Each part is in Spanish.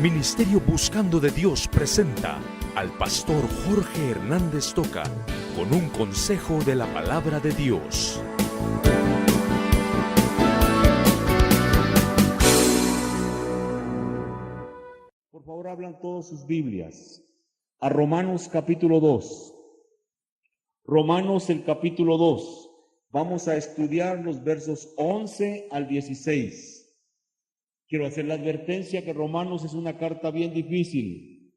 Ministerio Buscando de Dios presenta al pastor Jorge Hernández Toca con un consejo de la palabra de Dios. Por favor, abran todas sus Biblias a Romanos capítulo 2. Romanos el capítulo 2. Vamos a estudiar los versos 11 al 16. Quiero hacer la advertencia que Romanos es una carta bien difícil,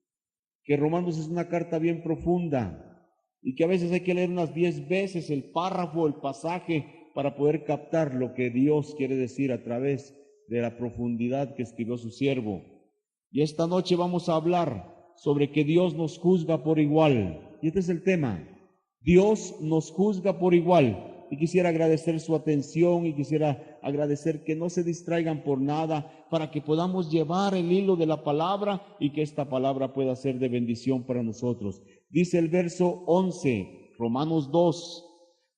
que Romanos es una carta bien profunda y que a veces hay que leer unas 10 veces el párrafo, el pasaje, para poder captar lo que Dios quiere decir a través de la profundidad que escribió su siervo. Y esta noche vamos a hablar sobre que Dios nos juzga por igual. Y este es el tema. Dios nos juzga por igual. Y quisiera agradecer su atención y quisiera agradecer que no se distraigan por nada para que podamos llevar el hilo de la palabra y que esta palabra pueda ser de bendición para nosotros. Dice el verso 11, Romanos 2,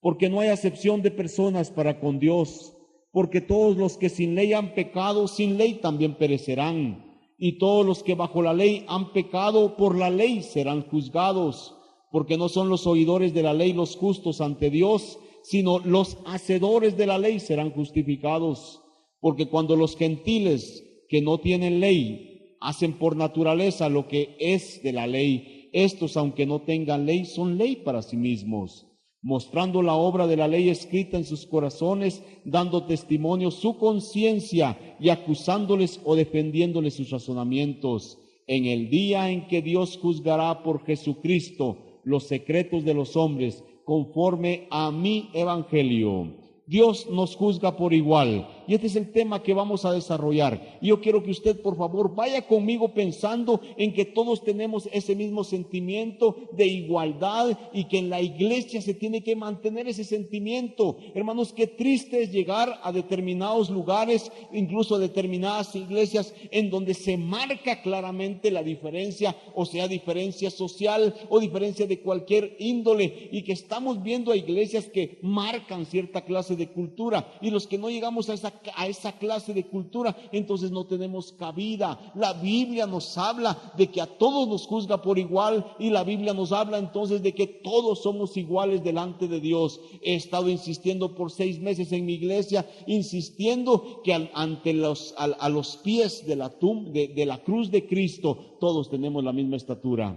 porque no hay acepción de personas para con Dios, porque todos los que sin ley han pecado, sin ley también perecerán. Y todos los que bajo la ley han pecado, por la ley serán juzgados, porque no son los oidores de la ley los justos ante Dios, sino los hacedores de la ley serán justificados. Porque cuando los gentiles que no tienen ley hacen por naturaleza lo que es de la ley, estos, aunque no tengan ley, son ley para sí mismos, mostrando la obra de la ley escrita en sus corazones, dando testimonio su conciencia y acusándoles o defendiéndoles sus razonamientos, en el día en que Dios juzgará por Jesucristo los secretos de los hombres, conforme a mi evangelio. Dios nos juzga por igual. Y este es el tema que vamos a desarrollar. Y yo quiero que usted, por favor, vaya conmigo pensando en que todos tenemos ese mismo sentimiento de igualdad y que en la iglesia se tiene que mantener ese sentimiento. Hermanos, qué triste es llegar a determinados lugares, incluso a determinadas iglesias, en donde se marca claramente la diferencia, o sea, diferencia social o diferencia de cualquier índole, y que estamos viendo a iglesias que marcan cierta clase de cultura, y los que no llegamos a esa clase de cultura, entonces no tenemos cabida. La Biblia nos habla de que a todos nos juzga por igual, y la Biblia nos habla entonces de que todos somos iguales delante de Dios. He estado insistiendo por 6 meses en mi iglesia, insistiendo que ante a los pies de la cruz de Cristo, todos tenemos la misma estatura.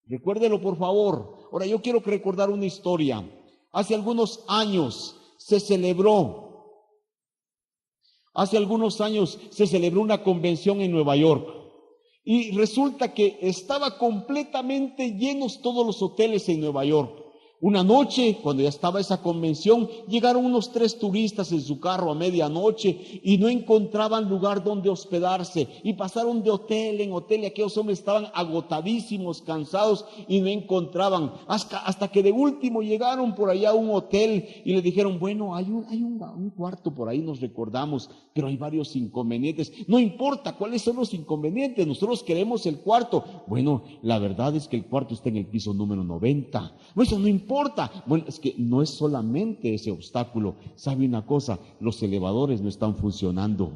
Recuérdelo, por favor. Ahora, yo quiero recordar una historia. Hace algunos años se celebró una convención en Nueva York, y resulta que estaba completamente llenos todos los hoteles en Nueva York. Una noche, cuando ya estaba esa convención, llegaron unos 3 turistas en su carro a medianoche y no encontraban lugar donde hospedarse, y pasaron de hotel en hotel, y aquellos hombres estaban agotadísimos, cansados, y no encontraban, hasta que de último llegaron por allá a un hotel y le dijeron: bueno, hay un cuarto por ahí, nos recordamos, pero hay varios inconvenientes. No importa cuáles son los inconvenientes, nosotros queremos el cuarto. Bueno, la verdad es que el cuarto está en el piso número 90. No, eso no importa. Bueno, es que no es solamente ese obstáculo. ¿Sabe una cosa? Los elevadores no están funcionando.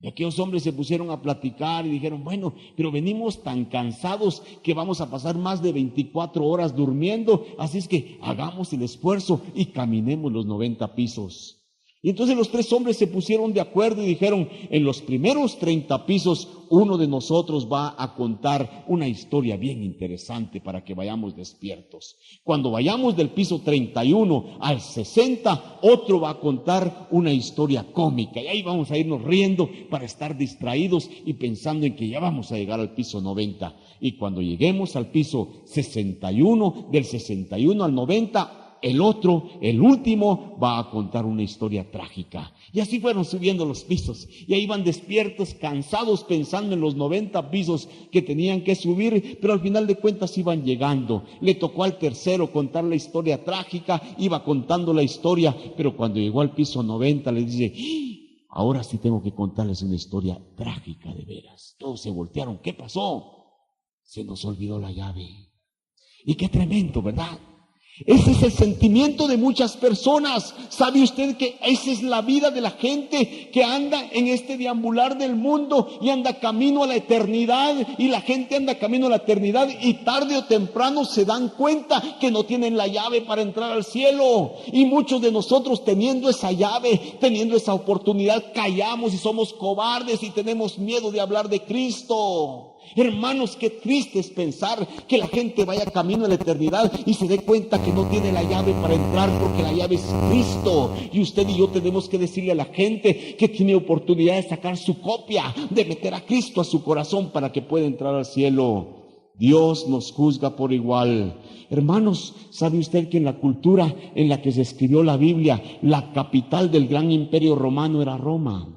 Y aquellos hombres se pusieron a platicar y dijeron: bueno, pero venimos tan cansados que vamos a pasar más de 24 horas durmiendo, así es que hagamos el esfuerzo y caminemos los 90 pisos. Y entonces los 3 hombres se pusieron de acuerdo y dijeron: en los primeros 30 pisos, uno de nosotros va a contar una historia bien interesante para que vayamos despiertos. Cuando vayamos del piso 31 al 60, otro va a contar una historia cómica. Y ahí vamos a irnos riendo para estar distraídos y pensando en que ya vamos a llegar al piso 90. Y cuando lleguemos al piso 61, del 61 al 90, el último, va a contar una historia trágica. Y así fueron subiendo los pisos, y ahí iban despiertos, cansados, pensando en los 90 pisos que tenían que subir, pero al final de cuentas iban llegando. Le tocó al tercero contar la historia trágica, iba contando la historia, pero cuando llegó al piso 90 le dice: ahora sí tengo que contarles una historia trágica de veras. Todos se voltearon. ¿Qué pasó? Se nos olvidó la llave. Y qué tremendo, ¿verdad? Ese es el sentimiento de muchas personas. ¿Sabe usted que esa es la vida de la gente que anda en este deambular del mundo y anda camino a la eternidad? Y la gente anda camino a la eternidad y tarde o temprano se dan cuenta que no tienen la llave para entrar al cielo. Y muchos de nosotros, teniendo esa llave, teniendo esa oportunidad, callamos y somos cobardes y tenemos miedo de hablar de Cristo. Hermanos, qué triste es pensar que la gente vaya camino a la eternidad y se dé cuenta que no tiene la llave para entrar, porque la llave es Cristo. Y usted y yo tenemos que decirle a la gente que tiene oportunidad de sacar su copia, de meter a Cristo a su corazón para que pueda entrar al cielo. Dios nos juzga por igual. Hermanos, ¿sabe usted que en la cultura en la que se escribió la Biblia, la capital del gran imperio romano era Roma?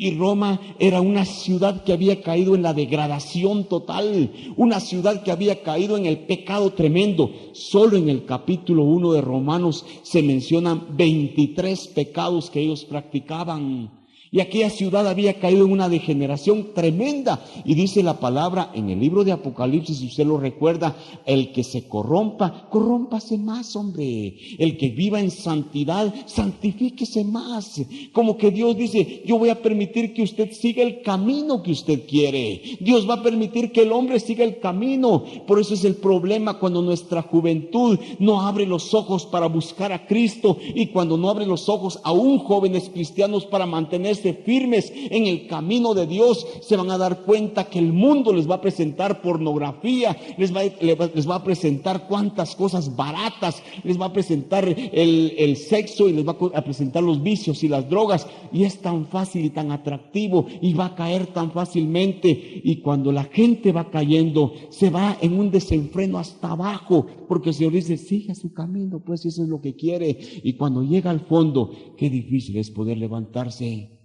Y Roma era una ciudad que había caído en la degradación total, una ciudad que había caído en el pecado tremendo. Solo en el capítulo 1 de Romanos se mencionan 23 pecados que ellos practicaban. Y aquella ciudad había caído en una degeneración tremenda. Y dice la palabra en el libro de Apocalipsis, si usted lo recuerda, el que se corrompa, corrómpase más, hombre. El que viva en santidad, santifíquese más. Como que Dios dice, yo voy a permitir que usted siga el camino que usted quiere. Dios va a permitir que el hombre siga el camino. Por eso es el problema cuando nuestra juventud no abre los ojos para buscar a Cristo, y cuando no abre los ojos aún jóvenes cristianos para mantenerse firmes en el camino de Dios. Se van a dar cuenta que el mundo les va a presentar pornografía, les va a presentar cuantas cosas baratas, les va a presentar el sexo, y les va a presentar los vicios y las drogas, y es tan fácil y tan atractivo, y va a caer tan fácilmente. Y cuando la gente va cayendo, se va en un desenfreno hasta abajo, porque el Señor dice, siga su camino, pues eso es lo que quiere. Y cuando llega al fondo, qué difícil es poder levantarse.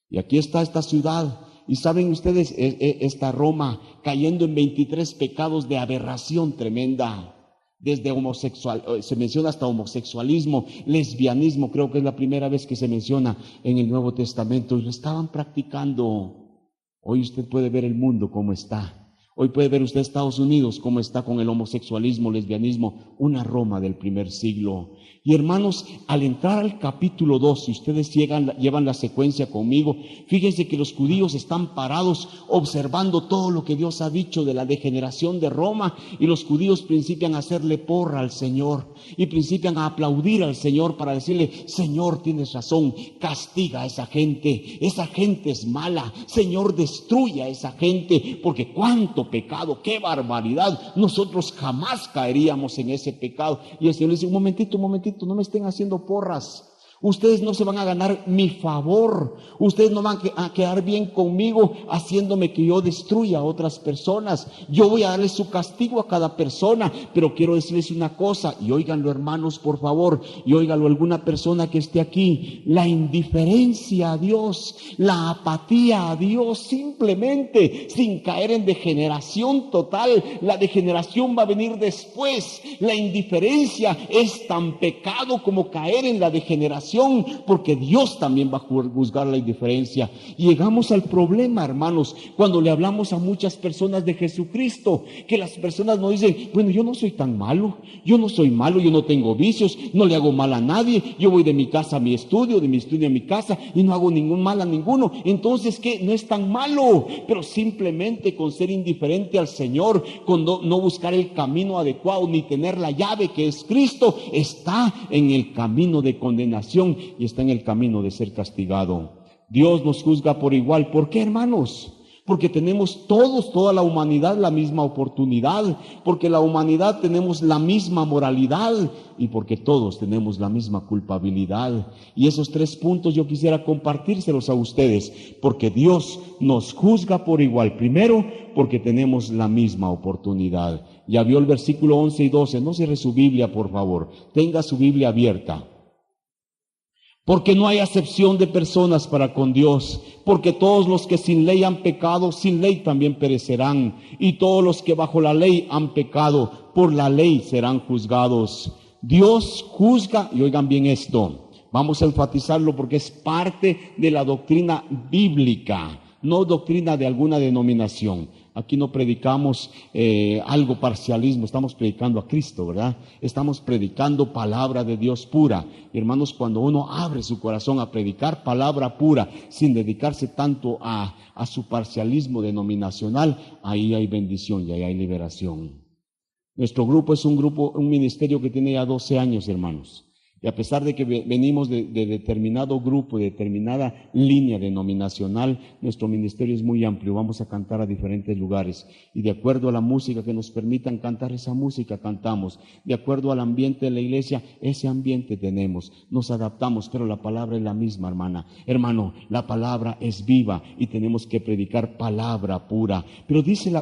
Y aquí está esta ciudad, y saben ustedes, esta Roma cayendo en 23 pecados de aberración tremenda, desde se menciona hasta homosexualismo, lesbianismo, creo que es la primera vez que se menciona en el Nuevo Testamento, y lo estaban practicando. Hoy usted puede ver el mundo como está. Hoy puede ver usted Estados Unidos cómo está con el homosexualismo, lesbianismo, una Roma del primer siglo. Y hermanos, al entrar al capítulo 2, si ustedes llevan la secuencia conmigo, fíjense que los judíos están parados observando todo lo que Dios ha dicho de la degeneración de Roma, y los judíos principian a hacerle porra al Señor, y principian a aplaudir al Señor para decirle, Señor, tienes razón, castiga a esa gente es mala, Señor, destruye a esa gente, porque cuánto pecado, qué barbaridad, nosotros jamás caeríamos en ese pecado. Y el Señor le dice, un momentito, no me estén haciendo porras. Ustedes no se van a ganar mi favor. Ustedes no van a quedar bien conmigo haciéndome que yo destruya a otras personas. Yo voy a darles su castigo a cada persona. Pero quiero decirles una cosa, y óiganlo, hermanos, por favor, y óiganlo alguna persona que esté aquí. La indiferencia a Dios, la apatía a Dios, simplemente sin caer en degeneración total. La degeneración va a venir después. La indiferencia es tan pecado como caer en la degeneración, porque Dios también va a juzgar la indiferencia. Y llegamos al problema, hermanos, cuando le hablamos a muchas personas de Jesucristo, que las personas nos dicen, bueno, yo no soy tan malo, yo no soy malo, yo no tengo vicios, no le hago mal a nadie, yo voy de mi casa a mi estudio, de mi estudio a mi casa, y no hago ningún mal a ninguno. Entonces, ¿qué? No es tan malo. Pero simplemente con ser indiferente al Señor, con no buscar el camino adecuado, ni tener la llave que es Cristo, está en el camino de condenación y está en el camino de ser castigado. Dios nos juzga por igual. ¿Por qué, hermanos? Porque tenemos toda la humanidad, la misma oportunidad, porque la humanidad tenemos la misma moralidad, y porque todos tenemos la misma culpabilidad. Y esos 3 puntos yo quisiera compartírselos a ustedes, porque Dios nos juzga por igual. Primero, porque tenemos la misma oportunidad. Ya vio el versículo 11 y 12, no cierre su Biblia, por favor, tenga su Biblia abierta. Porque no hay acepción de personas para con Dios, porque todos los que sin ley han pecado, sin ley también perecerán, y todos los que bajo la ley han pecado, por la ley serán juzgados. Dios juzga, y oigan bien esto, vamos a enfatizarlo porque es parte de la doctrina bíblica, no doctrina de alguna denominación. Aquí no predicamos algo parcialismo, estamos predicando a Cristo, ¿verdad? Estamos predicando palabra de Dios pura. Y hermanos, cuando uno abre su corazón a predicar palabra pura, sin dedicarse tanto a su parcialismo denominacional, ahí hay bendición y ahí hay liberación. Nuestro grupo es un ministerio que tiene ya 12 años, hermanos. Y a pesar de que venimos de determinado grupo, de determinada línea denominacional, nuestro ministerio es muy amplio. Vamos a cantar a diferentes lugares. Y de acuerdo a la música que nos permitan cantar, esa música cantamos. De acuerdo al ambiente de la iglesia, ese ambiente tenemos. Nos adaptamos, pero la palabra es la misma, hermana. Hermano, la palabra es viva y tenemos que predicar palabra pura. Pero dice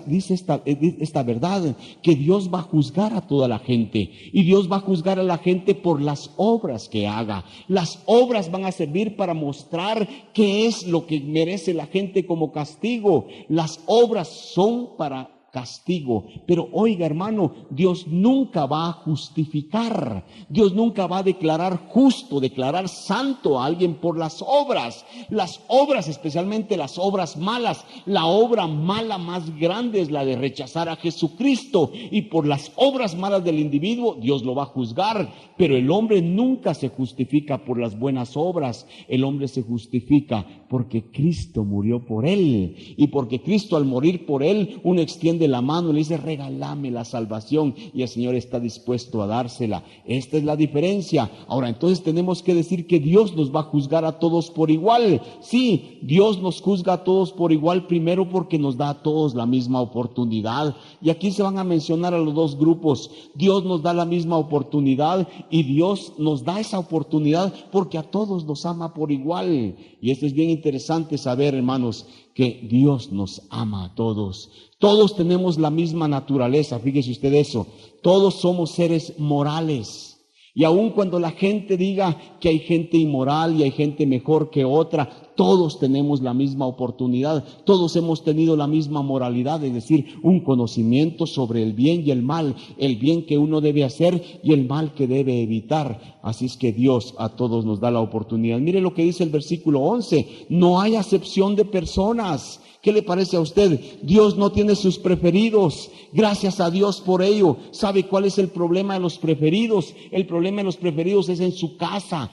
esta verdad, que Dios va a juzgar a toda la gente. Y Dios va a juzgar a la gente por las obras que haga. Las obras van a servir para mostrar qué es lo que merece la gente como castigo. Las obras son para castigo. Pero oiga, hermano, Dios nunca va a justificar. Dios nunca va a declarar justo, declarar santo a alguien por las obras. Las obras, especialmente las obras malas. La obra mala más grande es la de rechazar a Jesucristo. Y por las obras malas del individuo, Dios lo va a juzgar. Pero el hombre nunca se justifica por las buenas obras. El hombre se justifica porque Cristo murió por él. Y porque Cristo, al morir por él, uno extiende la mano y le dice: regálame la salvación, y el Señor está dispuesto a dársela. Esta es la diferencia. Ahora, entonces tenemos que decir que Dios nos va a juzgar a todos por igual. Sí, Dios nos juzga a todos por igual, primero porque nos da a todos la misma oportunidad. Y aquí se van a mencionar a los dos grupos. Dios nos da la misma oportunidad y Dios nos da esa oportunidad porque a todos nos ama por igual. Y esto es bien interesante saber, hermanos, que Dios nos ama a todos. Todos tenemos la misma naturaleza, fíjese usted eso. Todos somos seres morales. Y aun cuando la gente diga que hay gente inmoral y hay gente mejor que otra, todos tenemos la misma oportunidad. Todos hemos tenido la misma moralidad, es decir, un conocimiento sobre el bien y el mal, el bien que uno debe hacer y el mal que debe evitar. Así es que Dios a todos nos da la oportunidad. Mire lo que dice el versículo 11, no hay acepción de personas. ¿Qué le parece a usted? Dios no tiene sus preferidos. Gracias a Dios por ello. ¿Sabe cuál es el problema de los preferidos? El problema de los preferidos es en su casa,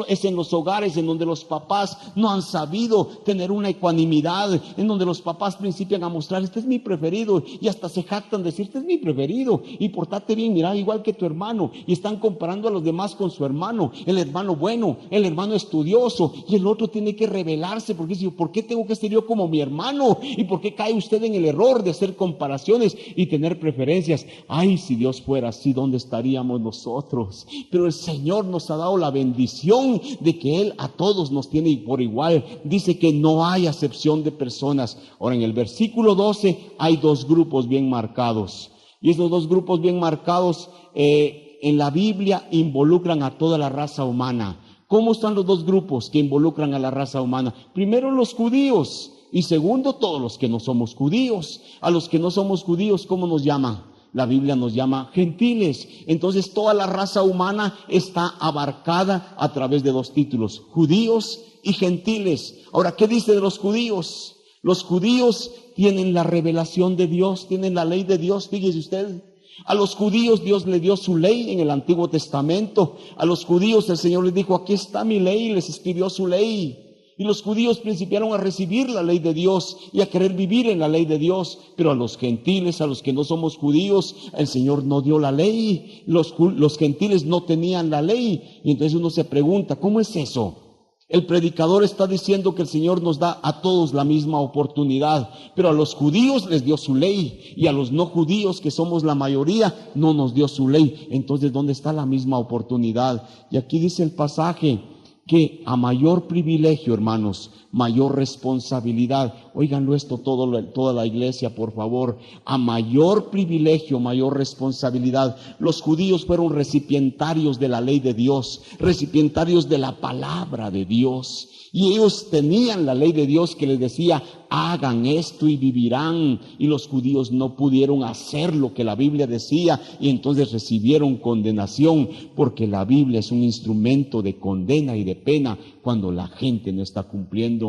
es en los hogares en donde los papás no han sabido tener una ecuanimidad, en donde los papás principian a mostrar: este es mi preferido, y hasta se jactan de decir: este es mi preferido, y portate bien, mira, igual que tu hermano, y están comparando a los demás con su hermano, el hermano bueno, el hermano estudioso, y el otro tiene que rebelarse porque dice: ¿por qué tengo que ser yo como mi hermano? ¿Y por qué cae usted en el error de hacer comparaciones y tener preferencias? Ay, si Dios fuera así, ¿dónde estaríamos nosotros? Pero el Señor nos ha dado la bendición de que Él a todos nos tiene por igual. Dice que no hay acepción de personas. Ahora, en el versículo 12 hay dos grupos bien marcados. Y esos dos grupos bien marcados en la Biblia involucran a toda la raza humana. ¿Cómo están los dos grupos que involucran a la raza humana? Primero, los judíos. Y segundo, todos los que no somos judíos. A los que no somos judíos, ¿cómo nos llaman? La Biblia nos llama gentiles. Entonces toda la raza humana está abarcada a través de dos títulos: judíos y gentiles. Ahora, ¿qué dice de los judíos? Los judíos tienen la revelación de Dios, tienen la ley de Dios. Fíjese usted, a los judíos Dios le dio su ley en el Antiguo Testamento. A los judíos el Señor les dijo: aquí está mi ley, y les escribió su ley. Y los judíos principiaron a recibir la ley de Dios y a querer vivir en la ley de Dios. Pero a los gentiles, a los que no somos judíos, el Señor no dio la ley. Los gentiles no tenían la ley. Y entonces uno se pregunta: ¿cómo es eso? El predicador está diciendo que el Señor nos da a todos la misma oportunidad, pero a los judíos les dio su ley, y a los no judíos, que somos la mayoría, no nos dio su ley. Entonces, ¿dónde está la misma oportunidad? Y aquí dice el pasaje que a mayor privilegio, hermanos, mayor responsabilidad. Óiganlo esto toda la iglesia, por favor. A mayor privilegio, mayor responsabilidad. Los judíos fueron recipientarios de la ley de Dios, recipientarios de la palabra de Dios. Y ellos tenían la ley de Dios que les decía: hagan esto y vivirán. Y los judíos no pudieron hacer lo que la Biblia decía, y entonces recibieron condenación, porque la Biblia es un instrumento de condena y de pena cuando la gente no está cumpliendo.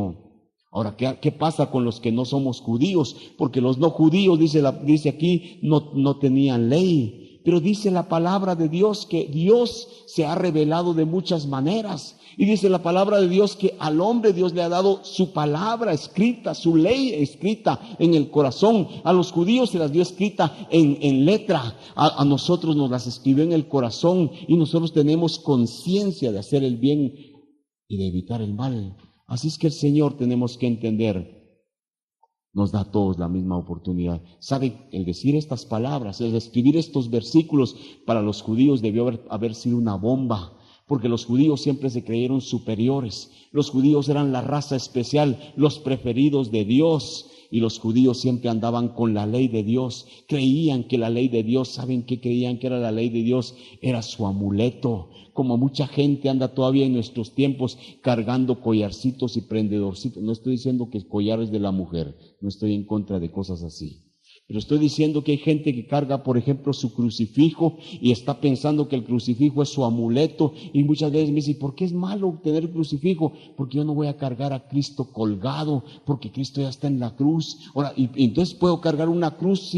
Ahora, ¿qué pasa con los que no somos judíos? Porque los no judíos, dice aquí, no tenían ley. Pero dice la palabra de Dios que Dios se ha revelado de muchas maneras. Y dice la palabra de Dios que al hombre Dios le ha dado su palabra escrita, su ley escrita en el corazón. A los judíos se las dio escrita en letra. A nosotros nos las escribió en el corazón. Y nosotros tenemos conciencia de hacer el bien y de evitar el mal. Así es que el Señor, tenemos que entender, nos da a todos la misma oportunidad. ¿Saben? El decir estas palabras, el escribir estos versículos, para los judíos debió haber sido una bomba, porque los judíos siempre se creyeron superiores. Los judíos eran la raza especial, los preferidos de Dios, y los judíos siempre andaban con la ley de Dios. Creían que la ley de Dios, ¿saben qué creían que era la ley de Dios? Era su amuleto. Como mucha gente anda todavía en nuestros tiempos cargando collarcitos y prendedorcitos. No estoy diciendo que collares de la mujer, no estoy en contra de cosas así. Pero estoy diciendo que hay gente que carga, por ejemplo, su crucifijo y está pensando que el crucifijo es su amuleto, y muchas veces me dice, ¿por qué es malo tener crucifijo? Porque yo no voy a cargar a Cristo colgado, porque Cristo ya está en la cruz. Ahora, y entonces puedo cargar una cruz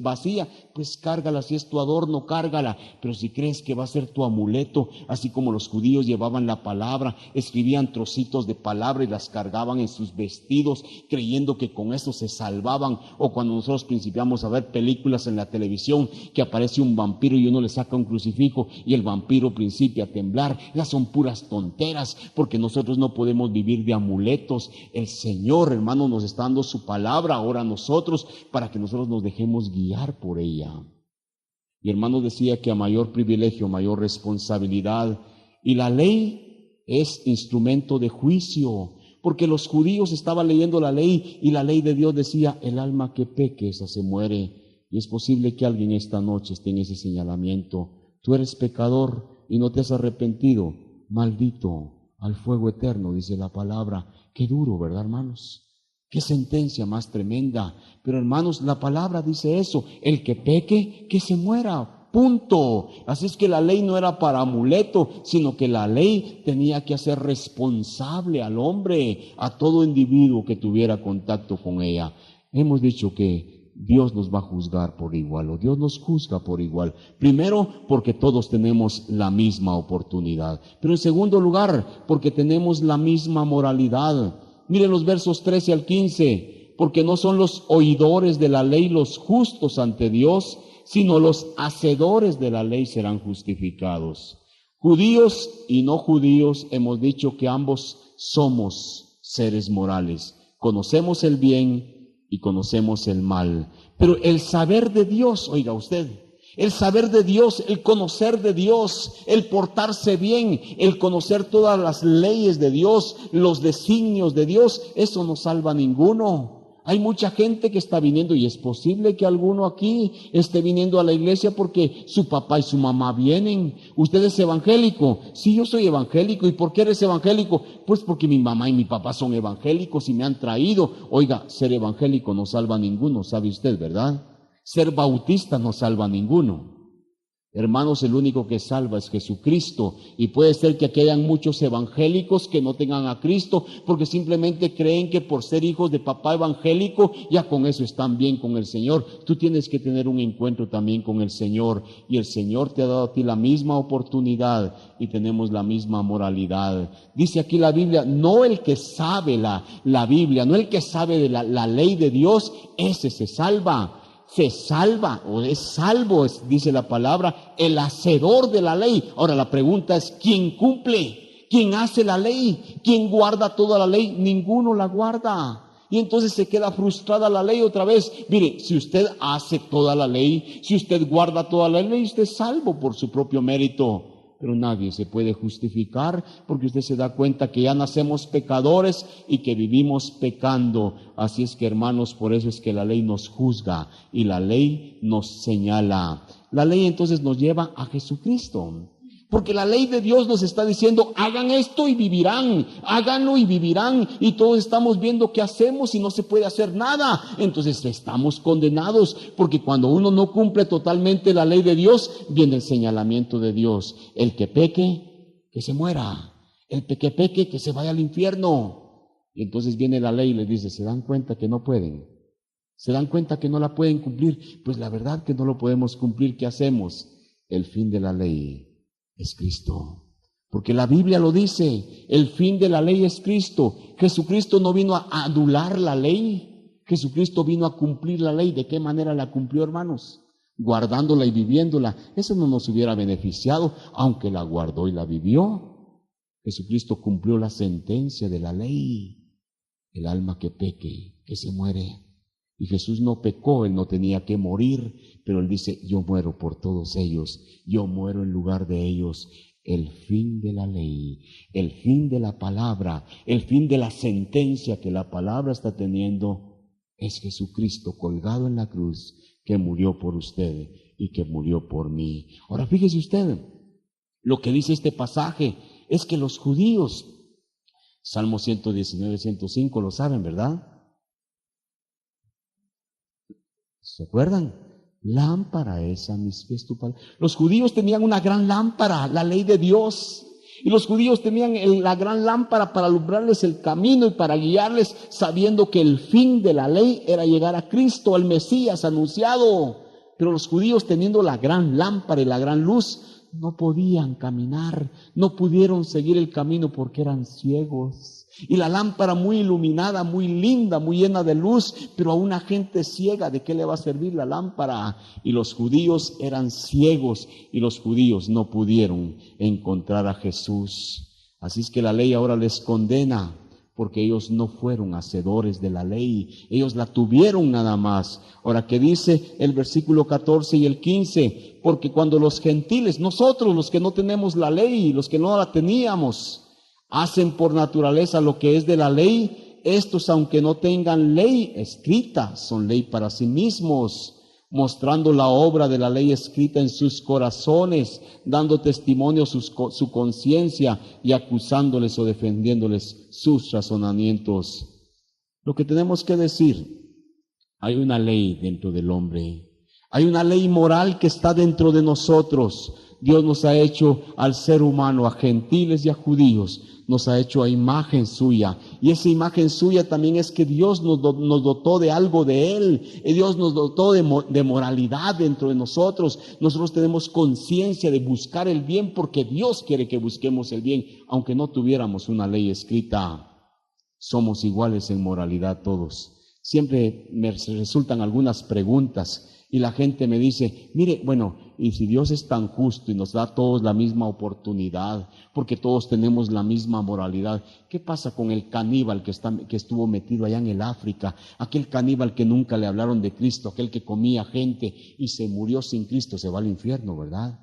vacía, pues cárgala. Si es tu adorno, cárgala. Pero si crees que va a ser tu amuleto, así como los judíos llevaban la palabra, escribían trocitos de palabra y las cargaban en sus vestidos, creyendo que con eso se salvaban. O cuando nosotros principiamos a ver películas en la televisión que aparece un vampiro y uno le saca un crucifijo y el vampiro principia a temblar. Esas son puras tonteras, porque nosotros no podemos vivir de amuletos. El Señor, hermano, nos está dando su palabra ahora a nosotros para que nosotros nos dejemos guiar por ella. Y hermano, decía que a mayor privilegio, mayor responsabilidad. Y la ley es instrumento de juicio. Porque los judíos estaban leyendo la ley y la ley de Dios decía, el alma que peque, esa se muere. Y es posible que alguien esta noche esté en ese señalamiento. Tú eres pecador y no te has arrepentido. Maldito al fuego eterno, dice la palabra. Qué duro, ¿verdad, hermanos? Qué sentencia más tremenda. Pero hermanos, la palabra dice eso. El que peque, que se muera. Punto. Así es que la ley no era para amuleto, sino que la ley tenía que hacer responsable al hombre, a todo individuo que tuviera contacto con ella. Hemos dicho que Dios nos va a juzgar por igual, o Dios nos juzga por igual. Primero, porque todos tenemos la misma oportunidad. Pero en segundo lugar, porque tenemos la misma moralidad. Miren los versos 13 al 15. Porque no son los oidores de la ley los justos ante Dios, sino los hacedores de la ley serán justificados. Judíos y no judíos, hemos dicho que ambos somos seres morales. Conocemos el bien y conocemos el mal. Pero el saber de Dios, oiga usted, el saber de Dios, el conocer de Dios, el portarse bien, el conocer todas las leyes de Dios, los designios de Dios, eso no salva a ninguno. Hay mucha gente que está viniendo, y es posible que alguno aquí esté viniendo a la iglesia porque su papá y su mamá vienen. ¿Usted es evangélico? Sí, yo soy evangélico. ¿Y por qué eres evangélico? Pues porque mi mamá y mi papá son evangélicos y me han traído. Oiga, ser evangélico no salva a ninguno, ¿sabe usted, verdad? Ser bautista no salva a ninguno. Hermanos, el único que salva es Jesucristo, y puede ser que aquí hayan muchos evangélicos que no tengan a Cristo porque simplemente creen que por ser hijos de papá evangélico ya con eso están bien con el Señor. Tú tienes que tener un encuentro también con el Señor, y el Señor te ha dado a ti la misma oportunidad y tenemos la misma moralidad. Dice aquí la Biblia, no el que sabe la Biblia, no el que sabe de la ley de Dios, ese se salva. Se salva o es salvo, dice la palabra, el hacedor de la ley. Ahora la pregunta es, ¿quién cumple? ¿Quién hace la ley? ¿Quién guarda toda la ley? Ninguno la guarda. Y entonces se queda frustrada la ley otra vez. Mire, si usted hace toda la ley, si usted guarda toda la ley, usted es salvo por su propio mérito. Pero nadie se puede justificar porque usted se da cuenta que ya nacemos pecadores y que vivimos pecando. Así es que, hermanos, por eso es que la ley nos juzga y la ley nos señala. La ley entonces nos lleva a Jesucristo. Porque la ley de Dios nos está diciendo, hagan esto y vivirán, háganlo y vivirán. Y todos estamos viendo qué hacemos y no se puede hacer nada. Entonces estamos condenados, porque cuando uno no cumple totalmente la ley de Dios, viene el señalamiento de Dios. El que peque, que se muera. El que peque, que se vaya al infierno. Y entonces viene la ley y les dice, ¿se dan cuenta que no pueden? ¿Se dan cuenta que no la pueden cumplir? Pues la verdad que no lo podemos cumplir. ¿Qué hacemos? El fin de la ley es Cristo. Porque la Biblia lo dice, el fin de la ley es Cristo. Jesucristo no vino a anular la ley, Jesucristo vino a cumplir la ley. ¿De qué manera la cumplió, hermanos? Guardándola y viviéndola. Eso no nos hubiera beneficiado, aunque la guardó y la vivió. Jesucristo cumplió la sentencia de la ley. El alma que peque, que se muere. Y Jesús no pecó, Él no tenía que morir, pero Él dice, yo muero por todos ellos, yo muero en lugar de ellos. El fin de la ley, el fin de la palabra, el fin de la sentencia que la palabra está teniendo es Jesucristo colgado en la cruz, que murió por usted y que murió por mí. Ahora fíjese usted, lo que dice este pasaje es que los judíos, Salmo 119, 105, lo saben, ¿verdad? ¿Se acuerdan? Lámpara es a mis pies tu palabra. Los judíos tenían una gran lámpara, la ley de Dios. Y los judíos tenían la gran lámpara para alumbrarles el camino y para guiarles, sabiendo que el fin de la ley era llegar a Cristo, al Mesías anunciado. Pero los judíos, teniendo la gran lámpara y la gran luz, no podían caminar, no pudieron seguir el camino porque eran ciegos. Y la lámpara muy iluminada, muy linda, muy llena de luz, pero a una gente ciega, ¿de qué le va a servir la lámpara? Y los judíos eran ciegos y los judíos no pudieron encontrar a Jesús. Así es que la ley ahora les condena, porque ellos no fueron hacedores de la ley, ellos la tuvieron nada más. Ahora, ¿qué dice el versículo 14 y el 15? Porque cuando los gentiles, nosotros los que no tenemos la ley, los que no la teníamos, hacen por naturaleza lo que es de la ley, estos, aunque no tengan ley escrita, son ley para sí mismos, mostrando la obra de la ley escrita en sus corazones, dando testimonio su conciencia y acusándoles o defendiéndoles sus razonamientos. Lo que tenemos que decir, hay una ley dentro del hombre, hay una ley moral que está dentro de nosotros. Dios nos ha hecho al ser humano, a gentiles y a judíos, nos ha hecho a imagen suya. Y esa imagen suya también es que Dios nos dotó de algo de Él. Y Dios nos dotó de moralidad dentro de nosotros. Nosotros tenemos conciencia de buscar el bien porque Dios quiere que busquemos el bien. Aunque no tuviéramos una ley escrita, somos iguales en moralidad todos. Siempre me resultan algunas preguntas. Y la gente me dice, mire, bueno, y si Dios es tan justo y nos da a todos la misma oportunidad, porque todos tenemos la misma moralidad, ¿qué pasa con el caníbal que estuvo metido allá en el África? Aquel caníbal que nunca le hablaron de Cristo, aquel que comía gente y se murió sin Cristo, se va al infierno, ¿verdad?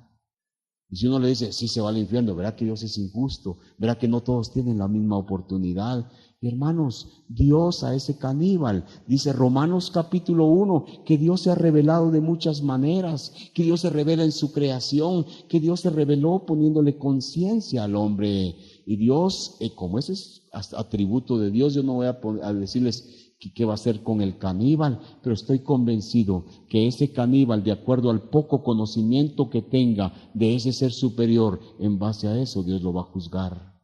Y si uno le dice, sí, se va al infierno, verá que Dios es injusto, verá que no todos tienen la misma oportunidad. Y hermanos, Dios a ese caníbal, dice Romanos capítulo 1, que Dios se ha revelado de muchas maneras, que Dios se revela en su creación, que Dios se reveló poniéndole conciencia al hombre. Y Dios, como ese es atributo de Dios, yo no voy a decirles qué va a hacer con el caníbal, pero estoy convencido que ese caníbal, de acuerdo al poco conocimiento que tenga de ese ser superior, en base a eso Dios lo va a juzgar.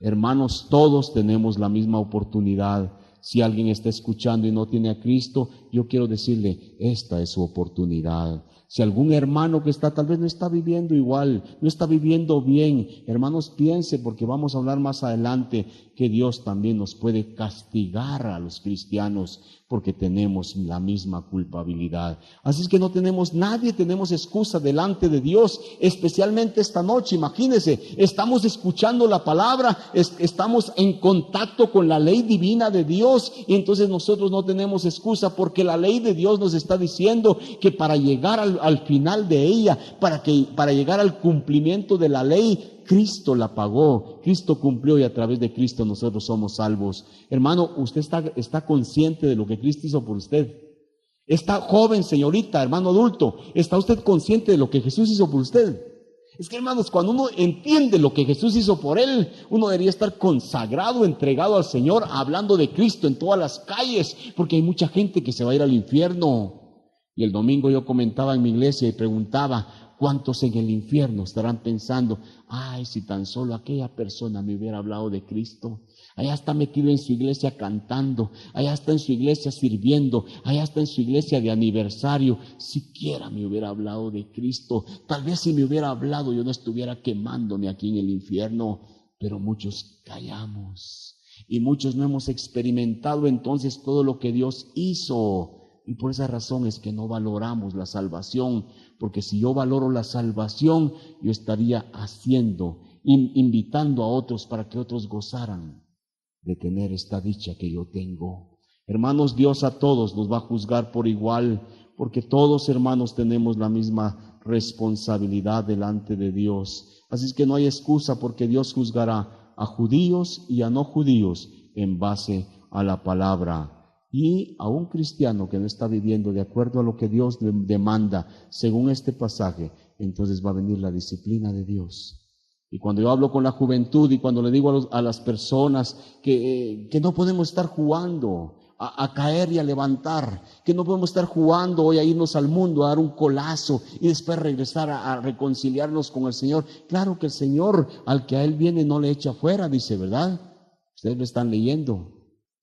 Hermanos, todos tenemos la misma oportunidad. Si alguien está escuchando y no tiene a Cristo, yo quiero decirle, esta es su oportunidad. Si algún hermano que está, tal vez no está viviendo igual, no está viviendo bien, hermanos, piense, porque vamos a hablar más adelante que Dios también nos puede castigar a los cristianos porque tenemos la misma culpabilidad. Así es que nadie tenemos excusa delante de Dios, especialmente esta noche. Imagínense, estamos escuchando la palabra, estamos en contacto con la ley divina de Dios y entonces nosotros no tenemos excusa porque la ley de Dios nos está diciendo que para llegar al final de ella, para llegar al cumplimiento de la ley, Cristo la pagó, Cristo cumplió y a través de Cristo nosotros somos salvos. Hermano, usted está consciente de lo que Cristo hizo por usted. Está joven, señorita, hermano adulto, ¿está usted consciente de lo que Jesús hizo por usted? Es que, hermanos, cuando uno entiende lo que Jesús hizo por él, uno debería estar consagrado, entregado al Señor, hablando de Cristo en todas las calles, porque hay mucha gente que se va a ir al infierno. Y el domingo yo comentaba en mi iglesia y preguntaba, ¿cuántos en el infierno estarán pensando, ay, si tan solo aquella persona me hubiera hablado de Cristo? allá está metido en su iglesia cantando, allá está en su iglesia sirviendo, allá está en su iglesia de aniversario. Siquiera me hubiera hablado de Cristo. Tal vez si me hubiera hablado yo no estuviera quemándome aquí en el infierno. Pero muchos callamos y muchos no hemos experimentado entonces todo lo que Dios hizo. Y por esa razón es que no valoramos la salvación, porque si yo valoro la salvación, yo estaría invitando a otros para que otros gozaran de tener esta dicha que yo tengo. Hermanos, Dios a todos nos va a juzgar por igual, porque todos, hermanos, tenemos la misma responsabilidad delante de Dios. Así es que no hay excusa, porque Dios juzgará a judíos y a no judíos en base a la palabra. Y a un cristiano que no está viviendo de acuerdo a lo que Dios demanda, según este pasaje, entonces va a venir la disciplina de Dios. Y cuando yo hablo con la juventud y cuando le digo a las personas que no podemos estar jugando a caer y a levantar, que no podemos estar jugando hoy a irnos al mundo, a dar un colazo y después regresar a reconciliarnos con el Señor. Claro que el Señor, al que a Él viene, no le echa fuera, dice, ¿verdad? Ustedes lo están leyendo.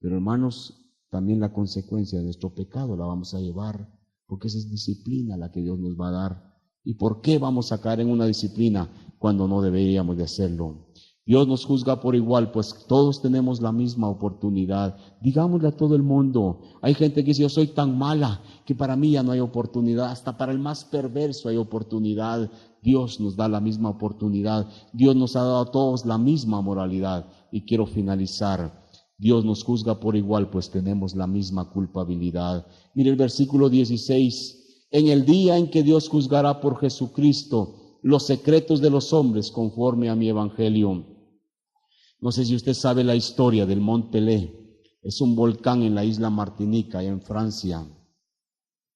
Pero hermanos, también la consecuencia de nuestro pecado la vamos a llevar, porque esa es disciplina la que Dios nos va a dar. ¿Y por qué vamos a caer en una disciplina cuando no deberíamos de hacerlo? Dios nos juzga por igual, pues todos tenemos la misma oportunidad. Digámosle a todo el mundo. Hay gente que dice, yo soy tan mala que para mí ya no hay oportunidad. Hasta para el más perverso hay oportunidad. Dios nos da la misma oportunidad. Dios nos ha dado a todos la misma moralidad. Y quiero finalizar. Dios nos juzga por igual, pues tenemos la misma culpabilidad. Mire el versículo 16. En el día en que Dios juzgará por Jesucristo los secretos de los hombres conforme a mi evangelio. No sé si usted sabe la historia del Mont Pelé. Es un volcán en la isla Martinica, allá en Francia.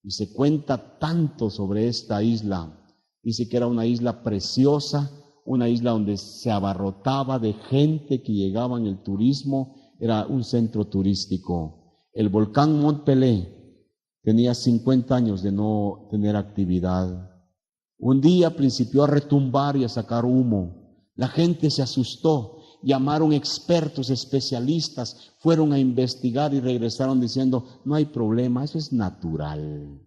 Y se cuenta tanto sobre esta isla. Dice que era una isla preciosa, una isla donde se abarrotaba de gente que llegaba en el turismo. Era un centro turístico. El volcán Mont Pelé tenía 50 años de no tener actividad. Un día principió a retumbar y a sacar humo. La gente se asustó, llamaron expertos, especialistas, fueron a investigar y regresaron diciendo, no hay problema, eso es natural.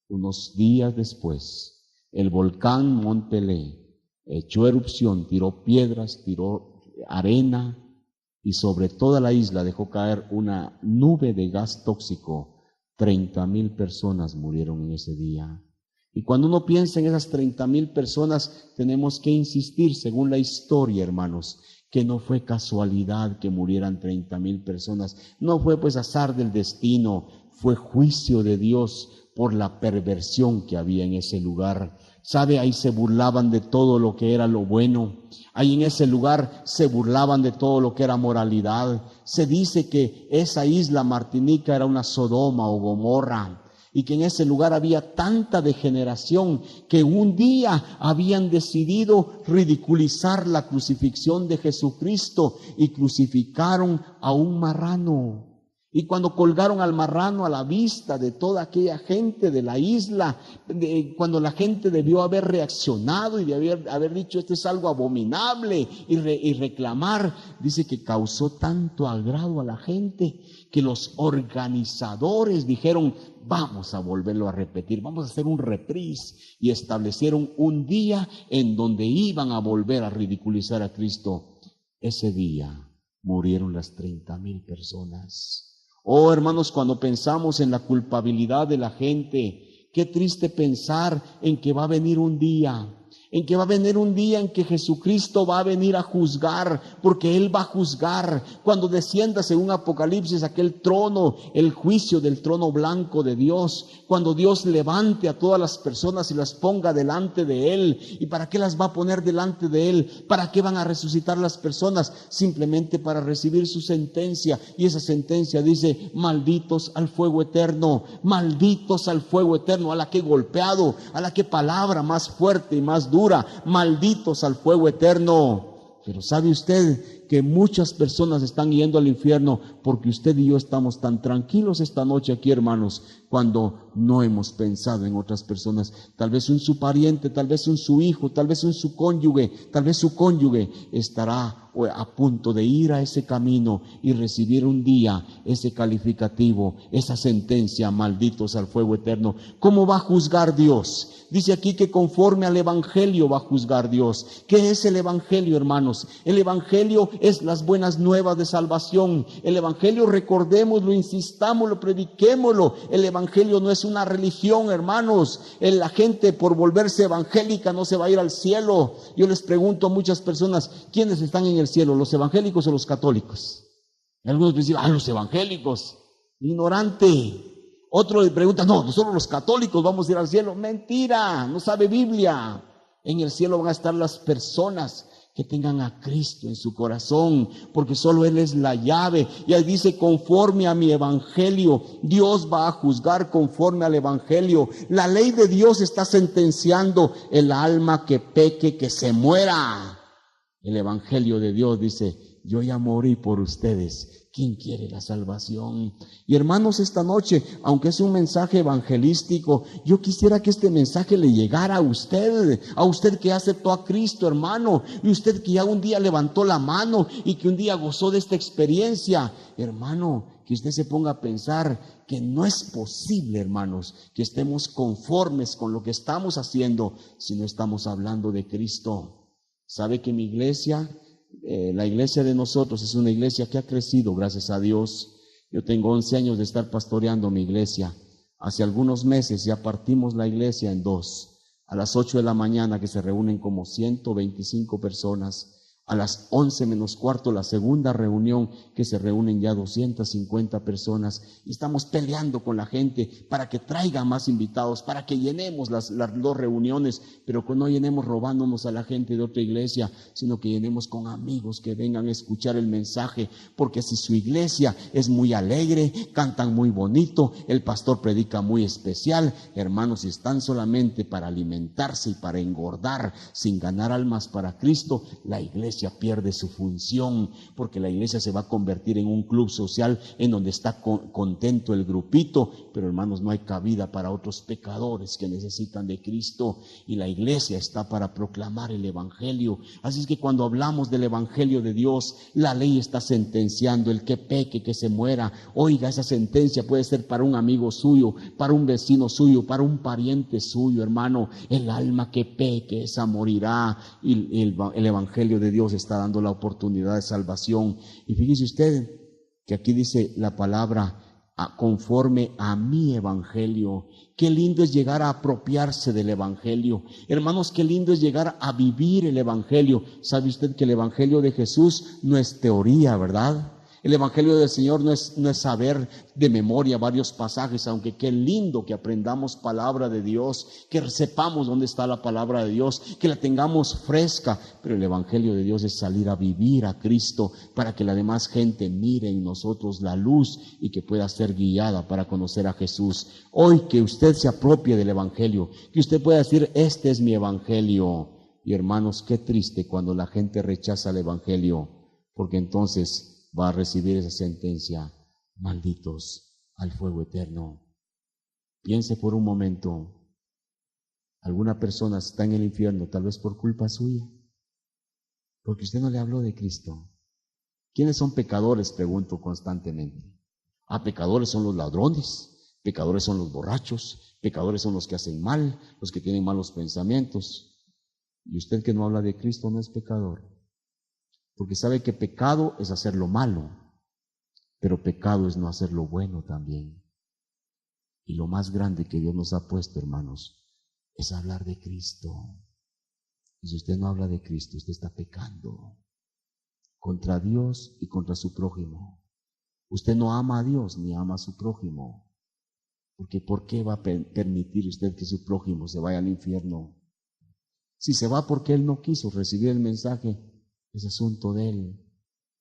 Unos días después, el volcán Mont Pelé echó erupción, tiró piedras, tiró arena, y sobre toda la isla dejó caer una nube de gas tóxico. 30,000 personas murieron en ese día. Y cuando uno piensa en esas 30,000 personas, tenemos que insistir, según la historia, hermanos, que no fue casualidad que murieran 30,000 personas. No fue pues azar del destino, fue juicio de Dios por la perversión que había en ese lugar. ¿Sabe? Ahí se burlaban de todo lo que era lo bueno. Ahí en ese lugar se burlaban de todo lo que era moralidad. Se dice que esa isla Martinica era una Sodoma o Gomorra y que en ese lugar había tanta degeneración que un día habían decidido ridiculizar la crucifixión de Jesucristo y crucificaron a un marrano. Y cuando colgaron al marrano a la vista de toda aquella gente de la isla, cuando la gente debió haber reaccionado y de haber dicho esto es algo abominable y reclamar, dice que causó tanto agrado a la gente que los organizadores dijeron, vamos a volverlo a repetir, vamos a hacer un reprise, y establecieron un día en donde iban a volver a ridiculizar a Cristo. Ese día murieron las 30,000 personas. Oh, hermanos, cuando pensamos en la culpabilidad de la gente, qué triste pensar en que va a venir un día, en que Jesucristo va a venir a juzgar, porque Él va a juzgar cuando descienda según Apocalipsis aquel trono, el juicio del trono blanco de Dios, cuando Dios levante a todas las personas y las ponga delante de Él. ¿Y para qué las va a poner delante de Él? ¿Para qué van a resucitar las personas? Simplemente para recibir su sentencia, y esa sentencia dice, malditos al fuego eterno, malditos al fuego eterno. A la que he golpeado, a la que palabra más fuerte y más dura, malditos al fuego eterno. Pero ¿sabe usted que muchas personas están yendo al infierno porque usted y yo estamos tan tranquilos esta noche aquí, hermanos, cuando no hemos pensado en otras personas. Tal vez un su pariente, tal vez un su hijo, tal vez un su cónyuge, tal vez su cónyuge estará a punto de ir a ese camino y recibir un día ese calificativo, esa sentencia: malditos al fuego eterno. ¿Cómo va a juzgar Dios? Dice aquí que conforme al Evangelio va a juzgar Dios. ¿Qué es el Evangelio, hermanos? El Evangelio es las buenas nuevas de salvación. El Evangelio, recordémoslo, insistámoslo, prediquémoslo. El Evangelio no es una religión, hermanos. La gente por volverse evangélica no se va a ir al cielo. Yo les pregunto a muchas personas: ¿quiénes están en el cielo, los evangélicos o los católicos? Y algunos dicen: los evangélicos. Ignorante. Otro le pregunta: no, nosotros los católicos vamos a ir al cielo. Mentira, no sabe Biblia. En el cielo van a estar las personas que tengan a Cristo en su corazón, porque solo Él es la llave. Y ahí dice: conforme a mi evangelio. Dios va a juzgar conforme al evangelio. La ley de Dios está sentenciando: el alma que peque, que se muera. El evangelio de Dios dice: yo ya morí por ustedes. ¿Quién quiere la salvación? Y hermanos, esta noche, aunque es un mensaje evangelístico, yo quisiera que este mensaje le llegara a usted que aceptó a Cristo, hermano, y usted que ya un día levantó la mano y que un día gozó de esta experiencia, hermano, que usted se ponga a pensar que no es posible, hermanos, que estemos conformes con lo que estamos haciendo si no estamos hablando de Cristo. ¿Sabe que mi iglesia, la iglesia de nosotros, es una iglesia que ha crecido, gracias a Dios? Yo tengo 11 años de estar pastoreando mi iglesia. Hace algunos meses ya partimos la iglesia en dos. A las 8 de la mañana, que se reúnen como 125 personas. A las 11 menos cuarto, la segunda reunión, que se reúnen ya 250 personas. Y estamos peleando con la gente para que traiga más invitados, para que llenemos las dos reuniones, pero que no llenemos robándonos a la gente de otra iglesia, sino que llenemos con amigos que vengan a escuchar el mensaje. Porque si su iglesia es muy alegre, cantan muy bonito, el pastor predica muy especial, hermanos, si están solamente para alimentarse y para engordar, sin ganar almas para Cristo, la iglesia pierde su función, porque la iglesia se va a convertir en un club social en donde está contento el grupito, pero hermanos, no hay cabida para otros pecadores que necesitan de Cristo, y la iglesia está para proclamar el evangelio. Así es que cuando hablamos del evangelio de Dios, la ley está sentenciando: el que peque, que se muera. Oiga, esa sentencia puede ser para un amigo suyo, para un vecino suyo, para un pariente suyo, hermano. El alma que peque, esa morirá. Y el evangelio de Dios está dando la oportunidad de salvación. Y fíjese usted que aquí dice la palabra: conforme a mi evangelio. Qué lindo es llegar a apropiarse del evangelio. Hermanos, qué lindo es llegar a vivir el evangelio. ¿Sabe usted que el evangelio de Jesús no es teoría, verdad? El evangelio del Señor no es saber de memoria varios pasajes, aunque qué lindo que aprendamos palabra de Dios, que sepamos dónde está la palabra de Dios, que la tengamos fresca. Pero el evangelio de Dios es salir a vivir a Cristo para que la demás gente mire en nosotros la luz y que pueda ser guiada para conocer a Jesús. Hoy que usted se apropie del evangelio, que usted pueda decir: este es mi evangelio. Y hermanos, qué triste cuando la gente rechaza el evangelio, porque entonces va a recibir esa sentencia: malditos al fuego eterno. Piense por un momento: alguna persona está en el infierno, tal vez por culpa suya, porque usted no le habló de Cristo. ¿Quiénes son pecadores? Pregunto constantemente. Pecadores son los ladrones, pecadores son los borrachos, pecadores son los que hacen mal, los que tienen malos pensamientos. Y usted que no habla de Cristo no es pecador. Porque sabe que pecado es hacer lo malo, pero pecado es no hacer lo bueno también. Y lo más grande que Dios nos ha puesto, hermanos, es hablar de Cristo. Y si usted no habla de Cristo, usted está pecando contra Dios y contra su prójimo. Usted no ama a Dios ni ama a su prójimo. Porque ¿por qué va a permitir usted que su prójimo se vaya al infierno? Si se va porque él no quiso recibir el mensaje, es asunto de él.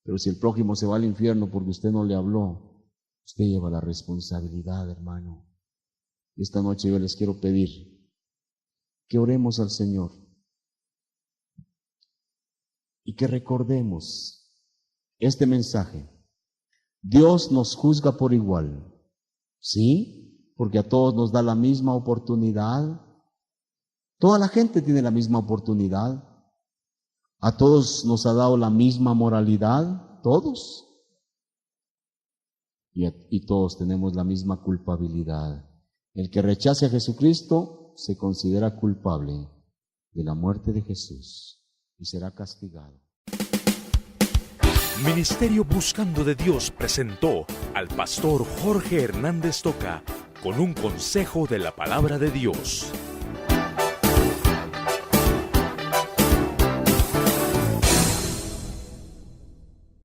Pero si el prójimo se va al infierno porque usted no le habló, usted lleva la responsabilidad, hermano. Y esta noche yo les quiero pedir que oremos al Señor y que recordemos este mensaje. Dios nos juzga por igual, ¿sí? Porque a todos nos da la misma oportunidad. Toda la gente tiene la misma oportunidad. A todos nos ha dado la misma moralidad, todos. Y todos tenemos la misma culpabilidad. El que rechace a Jesucristo se considera culpable de la muerte de Jesús y será castigado. Ministerio Buscando de Dios presentó al pastor Jorge Hernández Toca con un consejo de la palabra de Dios.